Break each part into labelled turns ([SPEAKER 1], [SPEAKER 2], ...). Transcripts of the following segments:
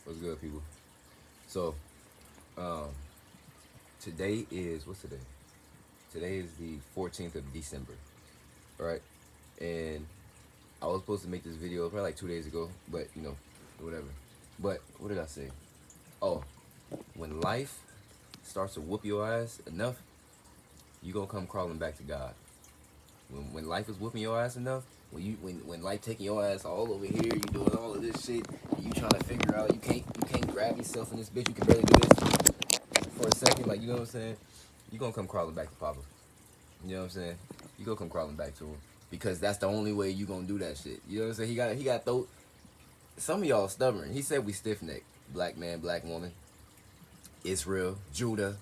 [SPEAKER 1] What's good, people? So, um, today is what's today? Today is the 14th of December, right? And I was supposed to make this video probably like 2 days ago, but whatever. But what did I say? Oh, when life starts to whoop your ass enough, you gonna come crawling back to God. When life is whooping your ass enough, when life taking your ass all over here, you doing all of this shit, and you trying to figure out you can't grab yourself in this bitch, you can barely do this for a second, like, you know what I'm saying? You gonna come crawling back to Papa. You know what I'm saying? You gonna come crawling back to him because that's the only way you gonna do that shit. You know what I'm saying? He got throw. Some of y'all stubborn. He said we stiff necked. Black man, black woman, Israel, Judah,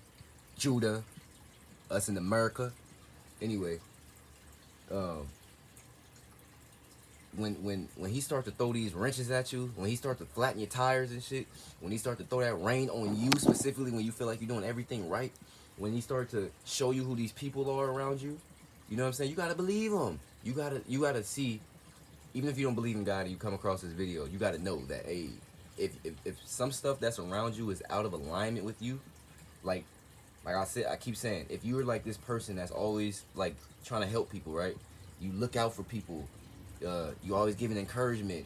[SPEAKER 1] us in America. Anyway, um, when he start to throw these wrenches at you, when he start to flatten your tires and shit, when he start to throw that rain on you specifically, when you feel like you're doing everything right, when he start to show you who these people are around you, you know what I'm saying? You gotta believe him. You gotta see, even if you don't believe in God and you come across this video, you gotta know that, hey, if some stuff that's around you is out of alignment with you, like I said, I keep saying, if you're like this person that's always like trying to help people, right? You look out for people. You always giving encouragement,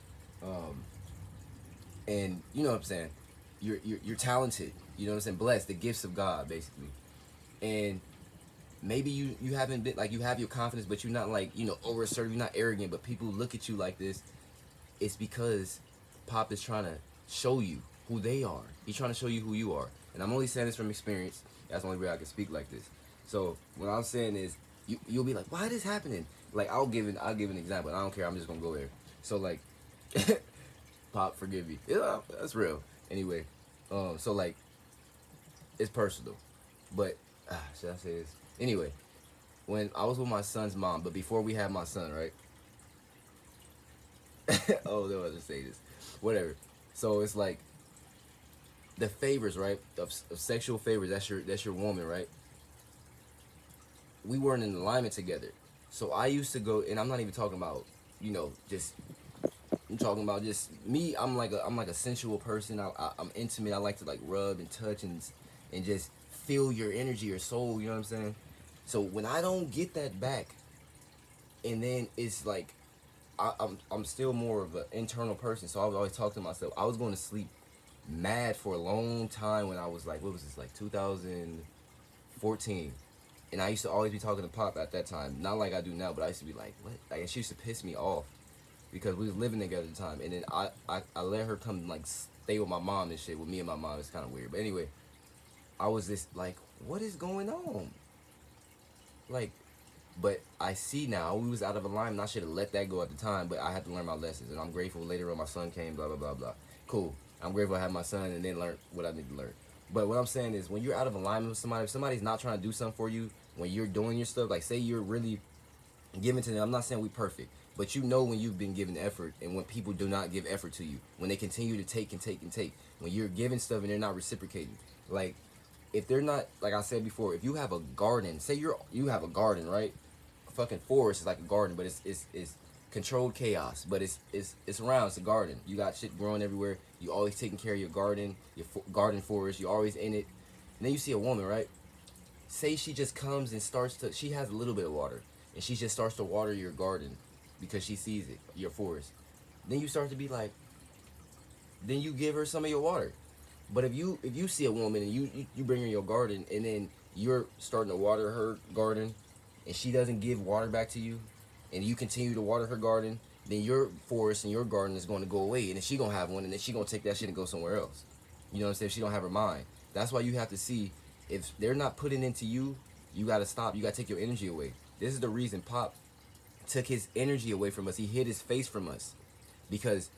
[SPEAKER 1] and you know what I'm saying. You're talented. You know what I'm saying. Blessed, the gifts of God, basically. And maybe you haven't been like, you have your confidence, but you're not like, over assertive. You're not arrogant, but people look at you like this. It's because Pop is trying to show you who they are. He's trying to show you who you are. And I'm only saying this from experience. That's the only way I can speak like this. So what I'm saying is, you'll be like, why is this happening? Like, I'll give an example. I don't care. I'm just gonna go there. So like, Pop, forgive me. Yeah, that's real. Anyway, so like, it's personal, but should I say this? Anyway, when I was with my son's mom, but before we had my son, right? Oh, no, I'll just say this. Whatever. So it's like the favors, right? Of sexual favors. That's your woman, right? We weren't in alignment together. So I used to go, and I'm not even talking about, just, I'm talking about just me. I'm like a sensual person. I'm intimate. I like to like rub and touch and just feel your energy, your soul. You know what I'm saying? So when I don't get that back, and then it's like I'm still more of an internal person. So I would always talk to myself. I was going to sleep mad for a long time when I was like, what was this, like 2014. And I used to always be talking to Pop at that time. Not like I do now, but I used to be like, what? Like, and she used to piss me off because we was living together at the time. And then I let her come like stay with my mom and shit, with me and my mom. It's kind of weird. But anyway, I was just like, what is going on? Like, but I see now we was out of alignment. I should have let that go at the time, but I had to learn my lessons. And I'm grateful later on my son came, blah, blah, blah, blah. Cool. I'm grateful I had my son and then learn what I need to learn. But what I'm saying is, when you're out of alignment with somebody, if somebody's not trying to do something for you, when you're doing your stuff, like say you're really giving to them, I'm not saying we perfect, but you know when you've been giving effort and when people do not give effort to you, when they continue to take and take and take, when you're giving stuff and they're not reciprocating. Like, if they're not, like I said before, if you have a garden, say you have a garden, right? A fucking forest is like a garden, but it's controlled chaos, but it's around. It's a garden. You got shit growing everywhere. You always taking care of your garden, your garden forest. You always in it. And then you see a woman, right? Say she just comes and starts to. She has a little bit of water, and she just starts to water your garden because she sees it, your forest. Then you start to be like, then you give her some of your water. But if you see a woman and you bring her your garden, and then you're starting to water her garden, and she doesn't give water back to you, and you continue to water her garden, then your forest and your garden is going to go away, and then she gonna have one, and then she gonna take that shit and go somewhere else. You know what I'm saying? If she don't have her mind. That's why you have to see, if they're not putting into you, you gotta stop. You gotta take your energy away. This is the reason Pop took his energy away from us. He hid his face from us because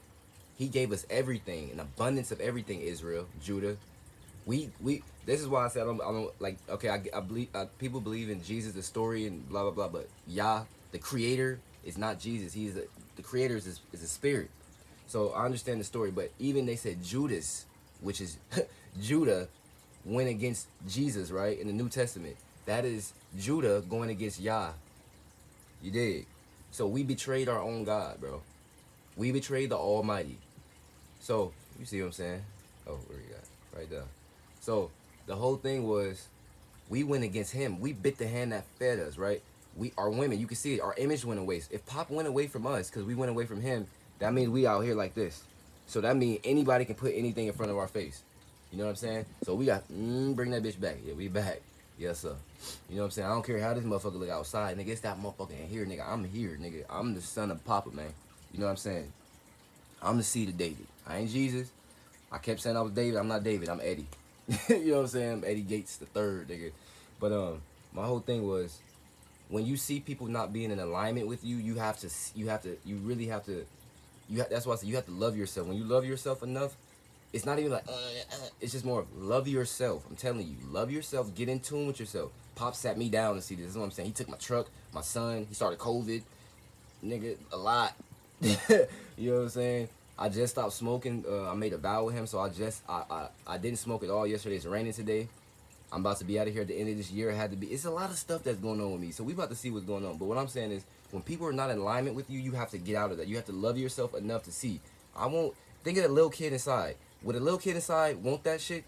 [SPEAKER 1] he gave us everything, an abundance of everything. Israel, Judah. We. This is why I said I don't like. Okay, I believe people believe in Jesus, the story, and blah blah blah. But Yah, the Creator, is not Jesus. He's the Creator is a spirit. So I understand the story. But even they said Judas, which is Judah, went against Jesus, right, in the New Testament. That is Judah going against Yah. You dig? So we betrayed our own God, bro. We betrayed the Almighty. So, you see what I'm saying? Oh, where you got? Right there. So the whole thing was, we went against him. We bit the hand that fed us, right? Our women, you can see it, our image went away. If Pop went away from us because we went away from him, that means we out here like this. So that means anybody can put anything in front of our face. You know what I'm saying? So we got, bring that bitch back. Yeah, we back. Yes, sir. You know what I'm saying? I don't care how this motherfucker look outside, nigga. It's that motherfucker in here, nigga. I'm here, nigga. I'm the son of Papa, man. You know what I'm saying? I'm the seed of David. I ain't Jesus. I kept saying I was David. I'm not David. I'm Eddie. You know what I'm saying? I'm Eddie Gates the third, nigga. But my whole thing was, when you see people not being in alignment with you, you really have to, that's why I say you have to love yourself. When you love yourself enough, it's not even like, it's just more of love yourself. I'm telling you, love yourself, get in tune with yourself. Pop sat me down to see this. This is what I'm saying. He took my truck, my son, he started COVID, nigga, a lot. You know what I'm saying? I just stopped smoking. I made a vow with him, so I didn't smoke at all yesterday. It's raining today. I'm about to be out of here at the end of this year. It had to be. It's a lot of stuff that's going on with me, so we about to see what's going on. But what I'm saying is, when people are not in alignment with you, you have to get out of that. You have to love yourself enough to see. I won't think of the little kid inside. Would a little kid inside want that shit?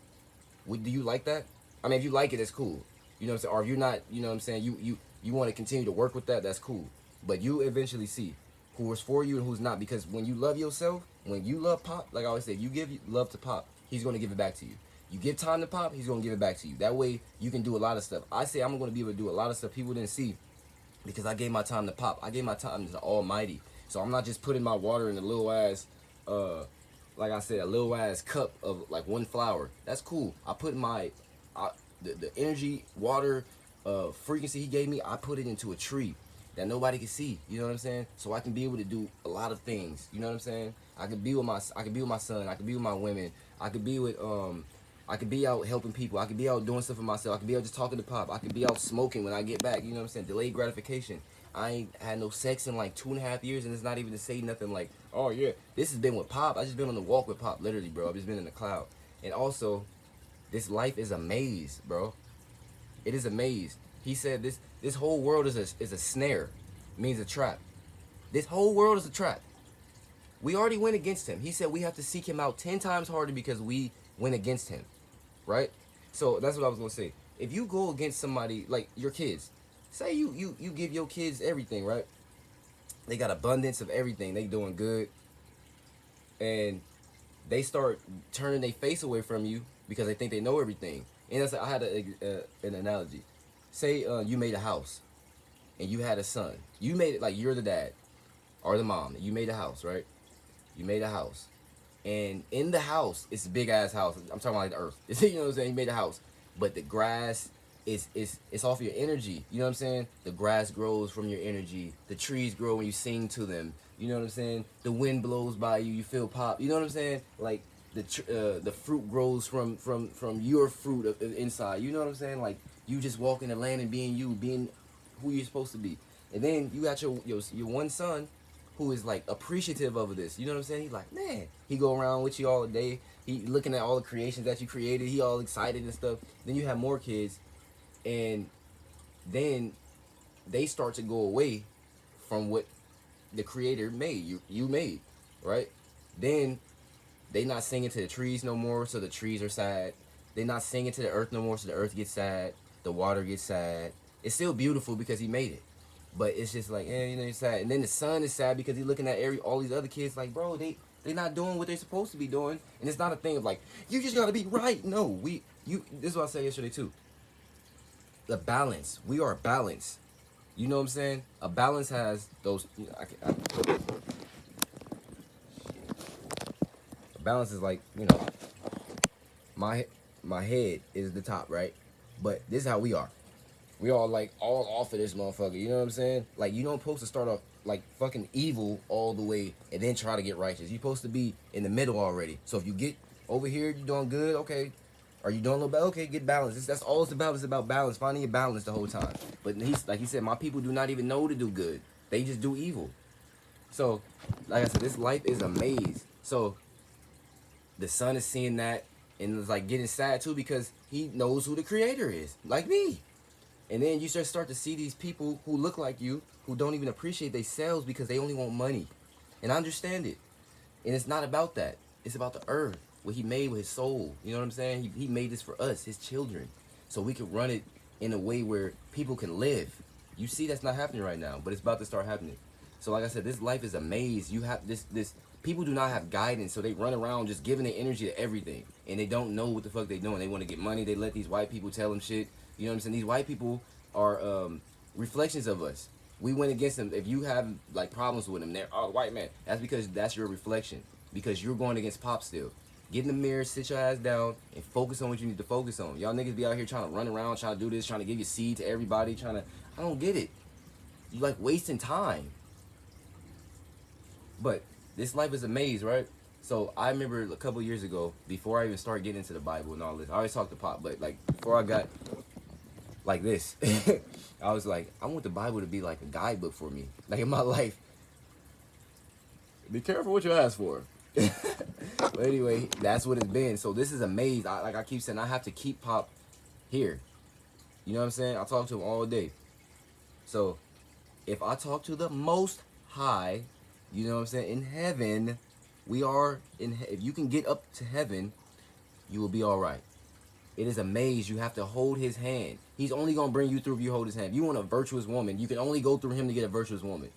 [SPEAKER 1] Do you like that? I mean, if you like it, it's cool. You know what I'm saying? Or if you're not, you know what I'm saying, you want to continue to work with that, that's cool. But you eventually see who is for you and who's not. Because when you love yourself, when you love Pop, like I always say, if you give love to Pop, he's going to give it back to you. You give time to Pop, he's going to give it back to you. That way, you can do a lot of stuff. I say I'm going to be able to do a lot of stuff people didn't see because I gave my time to Pop. I gave my time to the Almighty. So I'm not just putting my water in a little ass, like I said, a little ass cup of like one flower. That's cool. I put the energy, water, frequency he gave me, I put it into a tree that nobody can see. You know what I'm saying? So I can be able to do a lot of things. You know what I'm saying? I could be with my son. I could be with my women. I could be with I could be out helping people. I could be out doing stuff for myself. I could be out just talking to Pop. I could be out smoking when I get back. You know what I'm saying? Delayed gratification. I ain't had no sex in like 2.5 years, and it's not even to say nothing like, oh yeah, this has been with Pop. I just been on the walk with Pop, literally, bro. I've just been in the cloud. And also, this life is a maze, bro. It is a maze. He said this whole world is a snare, means a trap. This whole world is a trap. We already went against him. He said we have to seek him out 10 times harder because we went against him, right? So that's what I was gonna say. If you go against somebody like your kids, say you give your kids everything, right? They got abundance of everything. They doing good, and they start turning their face away from you because they think they know everything. And that's, I had an analogy. Say you made a house, and you had a son. You made it like you're the dad or the mom. You made a house, right? You made a house, and in the house, it's a big ass house. I'm talking about like the earth. You know what I'm saying? You made a house, but the grass it's off your energy. You know what I'm saying? The grass grows from your energy. The trees grow when you sing to them. You know what I'm saying? The wind blows by you. You feel Pop. You know what I'm saying? Like the fruit grows from your fruit of inside. You know what I'm saying? Like you just walk in the land and being you, being who you're supposed to be. And then you got your one son who is like appreciative of this. You know what I'm saying? He's like, man, he go around with you all day. He looking at all the creations that you created. He all excited and stuff. Then you have more kids, and then they start to go away from what the creator made, you made, right? Then they not singing to the trees no more, so the trees are sad. They not singing to the earth no more, so the earth gets sad. The water gets sad. It's still beautiful because he made it, but it's just like, you know, it's sad. And then the son is sad because he's looking at all these other kids like, bro, they not doing what they're supposed to be doing. And it's not a thing of like, you just gotta be right. No, this is what I said yesterday too. The balance. We are balanced. You know what I'm saying? A balance has those. A balance is like, you know, my head is the top, right? But this is how we are. We all like all off of this motherfucker. You know what I'm saying? Like, you don't supposed to start off like fucking evil all the way and then try to get righteous. You're supposed to be in the middle already. So if you get over here, you're doing good, okay. Are you doing a little bit? Okay, get balanced. That's all it's about. It's about balance, finding your balance the whole time. But like he said, my people do not even know to do good. They just do evil. So, like I said, this life is a maze. So the son is seeing that and is like getting sad too because he knows who the creator is, like me. And then you just start to see these people who look like you, who don't even appreciate themselves because they only want money. And I understand it. And it's not about that. It's about the earth. what he made with his soul. You know what I'm saying? He made this for us, his children, so we can run it in a way where people can live. You see, that's not happening right now, but it's about to start happening. So like I said, this life is a maze. You have this people do not have guidance, so they run around just giving their energy to everything, and they don't know what the fuck they doing. They want to get money. They let these white people tell them shit. You know what I'm saying? These white people are reflections of us. We went against them. If you have like problems with them, they're white man. That's because that's your reflection. Because you're going against Pop still. Get in the mirror, sit your ass down, and focus on what you need to focus on. Y'all niggas be out here trying to run around, trying to do this, trying to give your seed to everybody, I don't get it. You like wasting time. But this life is a maze, right? So I remember a couple years ago, before I even started getting into the Bible and all this, I always talk to Pop, but like before I got like this, I was like, I want the Bible to be like a guidebook for me, like in my life. Be careful what you ask for. But anyway, that's what it's been. So this is a maze. Like I keep saying, I have to keep Pop here. You know what I'm saying? I talk to him all day. So if I talk to the Most High, you know what I'm saying, in heaven, we are in. If you can get up to heaven, you will be all right. It is a maze. You have to hold his hand. He's only gonna bring you through if you hold his hand. If you want a virtuous woman, you can only go through him to get a virtuous woman.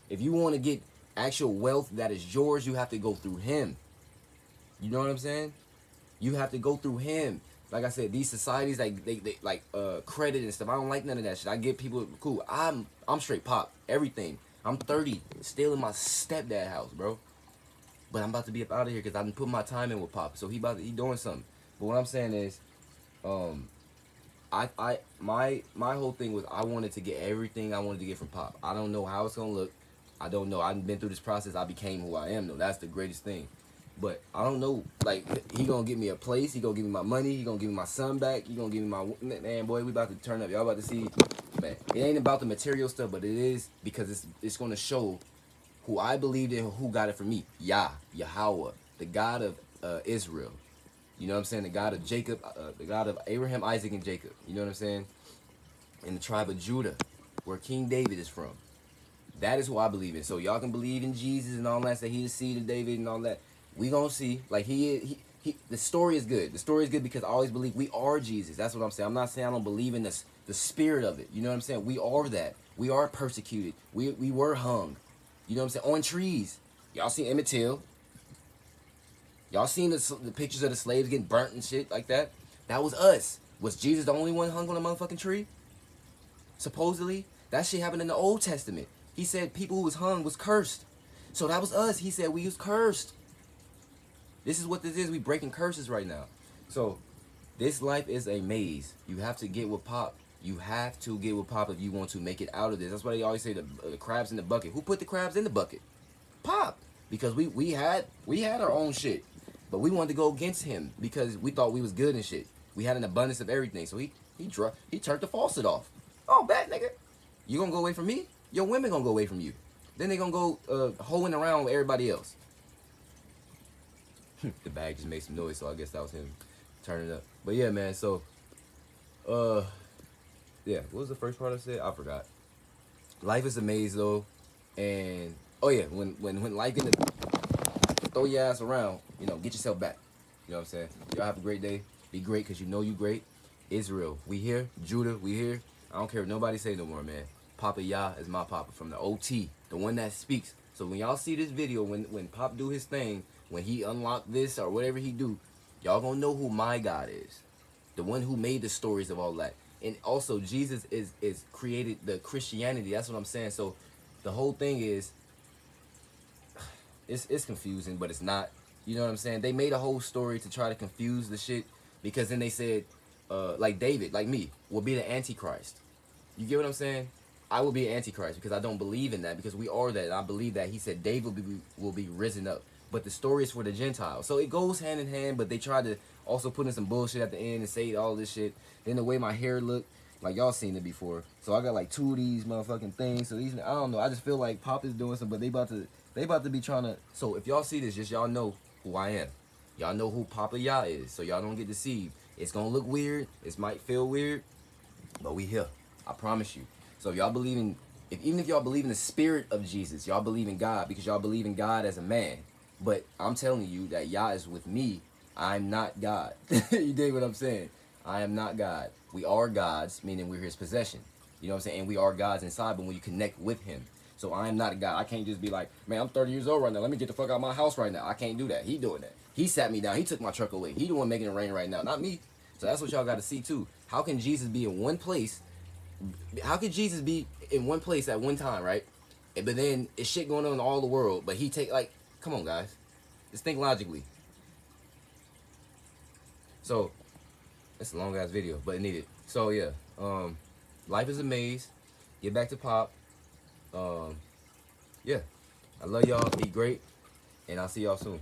[SPEAKER 1] If you want to get actual wealth that is yours, you have to go through him. You know what I'm saying? You have to go through him. Like I said, these societies, like they like credit and stuff. I don't like none of that shit. I get people cool. I'm straight Pop. Everything. I'm 30, still in my stepdad house, bro. But I'm about to be up out of here because I done put my time in with Pop. So he doing something. But what I'm saying is, my whole thing was I wanted to get everything I wanted to get from Pop. I don't know how it's gonna look. I don't know. I've been through this process. I became who I am, though. That's the greatest thing. But I don't know. Like, he gonna give me a place. He gonna give me my money. He gonna give me my son back. He gonna give me my man, boy. We about to turn up. Y'all about to see. Man, it ain't about the material stuff, but it is because it's gonna show who I believed in, who got it from me. Yahweh, the God of Israel. You know what I'm saying? The God of Jacob, the God of Abraham, Isaac, and Jacob. You know what I'm saying? In the tribe of Judah, where King David is from. That is who I believe in. So y'all can believe in Jesus and all that. Say he is seed of David and all that. We gonna see. Like he the story is good. The story is good because I always believe we are Jesus. That's what I'm saying. I'm not saying I don't believe in this, the spirit of it. You know what I'm saying? We are that. We are persecuted. We were hung. You know what I'm saying? On trees. Y'all seen Emmett Till. Y'all seen the pictures of the slaves getting burnt and shit like that? That was us. Was Jesus the only one hung on a motherfucking tree? Supposedly. That shit happened in the Old Testament. He said people who was hung was cursed. So that was us. He said we was cursed. This is what this is. We breaking curses right now. So this life is a maze. You have to get with Pop. You have to get with Pop if you want to make it out of this. That's why they always say the crabs in the bucket. Who put the crabs in the bucket? Pop. Because we had our own shit. But we wanted to go against him because we thought we was good and shit. We had an abundance of everything. So he turned the faucet off. Oh, bad nigga. You gonna go away from me? Your women gonna go away from you. Then they gonna go hoeing around with everybody else. The bag just made some noise, so I guess that was him turning up. But yeah, man, so yeah, what was the first part I said? I forgot. Life is a maze though. And oh yeah, when life gonna throw your ass around, you know, get yourself back. You know what I'm saying? Y'all have a great day. Be great because you know you great. Israel, we here. Judah, we here. I don't care what nobody say no more, man. Papa Yah is my papa from the OT, the one that speaks. So when y'all see this video, when Pop do his thing, when he unlock this or whatever he do, y'all gonna know who my God is. The one who made the stories of all that. And also Jesus is created the Christianity. That's what I'm saying. So the whole thing is, it's confusing, but it's not. You know what I'm saying? They made a whole story to try to confuse the shit because then they said, like David, like me, will be the Antichrist. You get what I'm saying? I will be an Antichrist because I don't believe in that because we are that. And I believe that he said David will be risen up. But the story is for the Gentiles. So it goes hand in hand, but they tried to also put in some bullshit at the end and say all this shit. Then the way my hair looked, like y'all seen it before. So I got like 2 of these motherfucking things. So these, I don't know. I just feel like Pop is doing something, but they about to be trying to. So if y'all see this, just y'all know who I am. Y'all know who Papa Yah is. So y'all don't get deceived. It's gonna look weird. It might feel weird, but we here. I promise you. So if y'all believe in, even if y'all believe in the spirit of Jesus, y'all believe in God because y'all believe in God as a man. But I'm telling you that Yah is with me. I'm not God. You dig what I'm saying? I am not God. We are gods, meaning we're his possession. You know what I'm saying? And we are gods inside, but when you connect with him. So I am not a God. I can't just be like, man, I'm 30 years old right now. Let me get the fuck out of my house right now. I can't do that. He doing that. He sat me down. He took my truck away. He the one making it rain right now, not me. So that's what y'all got to see too. How can Jesus be in one place? How could Jesus be in one place at one time, right? But then it's shit going on in all the world. But he take, like, come on, guys. Just think logically. So it's a long ass video, but it needed. So yeah, life is a maze. Get back to Pop. Yeah, I love y'all. Be great, and I'll see y'all soon.